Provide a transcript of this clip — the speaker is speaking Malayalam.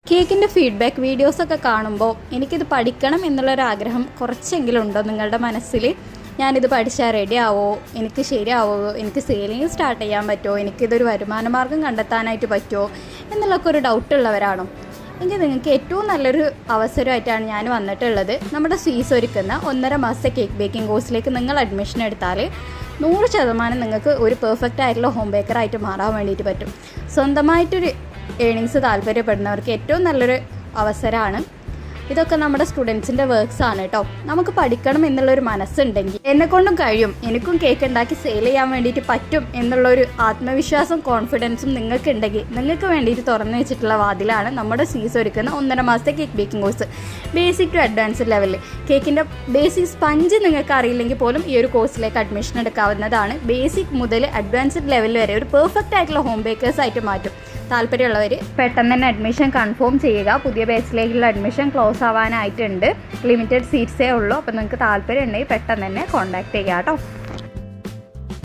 കേക്കിൻ്റെ ഫീഡ്ബാക്ക് വീഡിയോസൊക്കെ കാണുമ്പോൾ എനിക്കിത് പഠിക്കണം എന്നുള്ളൊരാഗ്രഹം കുറച്ചെങ്കിലും ഉണ്ടോ നിങ്ങളുടെ മനസ്സിൽ? ഞാനിത് പഠിച്ചാൽ റെഡി ആവോ, എനിക്ക് ശരിയാവോ, എനിക്ക് സെയിലിംഗ് സ്റ്റാർട്ട് ചെയ്യാൻ പറ്റുമോ, എനിക്കിതൊരു വരുമാന മാർഗ്ഗം കണ്ടെത്താനായിട്ട് പറ്റുമോ എന്നുള്ളൊക്കെ ഒരു ഡൗട്ടുള്ളവരാണോ? എങ്കിൽ നിങ്ങൾക്ക് ഏറ്റവും നല്ലൊരു അവസരമായിട്ടാണ് ഞാൻ വന്നിട്ടുള്ളത്. നമ്മുടെ സ്വീസ് ഒരുക്കുന്ന 1.5 മാസത്തെ കേക്ക് ബേക്കിംഗ് കോഴ്സിലേക്ക് നിങ്ങൾ അഡ്മിഷൻ എടുത്താൽ 100% നിങ്ങൾക്ക് ഒരു പെർഫെക്റ്റ് ആയിട്ടുള്ള ഹോം ബേക്കറായിട്ട് മാറാൻ വേണ്ടിയിട്ട് പറ്റും. സ്വന്തമായിട്ടൊരു ഏണിങ്സ് താല്പര്യപ്പെടുന്നവർക്ക് ഏറ്റവും നല്ലൊരു അവസരമാണ്. ഇതൊക്കെ നമ്മുടെ സ്റ്റുഡൻസിൻ്റെ വർക്ക്സ് ആണ് കേട്ടോ. നമുക്ക് പഠിക്കണം എന്നുള്ളൊരു മനസ്സുണ്ടെങ്കിൽ എന്നെക്കൊണ്ടും കഴിയും, എനിക്കും കേക്ക് ഉണ്ടാക്കി സെയിൽ ചെയ്യാൻ വേണ്ടിയിട്ട് പറ്റും എന്നുള്ളൊരു ആത്മവിശ്വാസം കോൺഫിഡൻസും നിങ്ങൾക്ക് ഉണ്ടെങ്കിൽ നിങ്ങൾക്ക് വേണ്ടിയിട്ട് തുറന്നു വെച്ചിട്ടുള്ള വാതിലാണ് നമ്മുടെ സ്വീസ് ഒരുക്കുന്ന 1.5 മാസത്തെ cake baking course. Basic to advanced ലെവലിൽ കേക്കിൻ്റെ ബേസിക് സ്പഞ്ച് നിങ്ങൾക്ക് അറിയില്ലെങ്കിൽ പോലും ഈ ഒരു കോഴ്സിലേക്ക് അഡ്മിഷൻ എടുക്കാവുന്നതാണ്. ബേസിക് മുതൽ അഡ്വാൻസ്ഡ് ലെവൽ വരെ ഒരു പെർഫെക്റ്റ് ആയിട്ടുള്ള ഹോം ബേക്കേഴ്സ് ആയിട്ട് മാറ്റും. താല്പര്യമുള്ളവർ പെട്ടെന്ന് തന്നെ അഡ്മിഷൻ കൺഫേം ചെയ്യുക. പുതിയ ബാച്ചിലേക്കുള്ള അഡ്മിഷൻ ക്ലോസ് ആവാനായിട്ടുണ്ട്. ലിമിറ്റഡ് സീറ്റ്സേ ഉള്ളൂ. അപ്പോൾ നിങ്ങൾക്ക് താല്പര്യം ഉണ്ടെങ്കിൽ പെട്ടെന്ന് തന്നെ കോൺടാക്ട് ചെയ്യുക കേട്ടോ.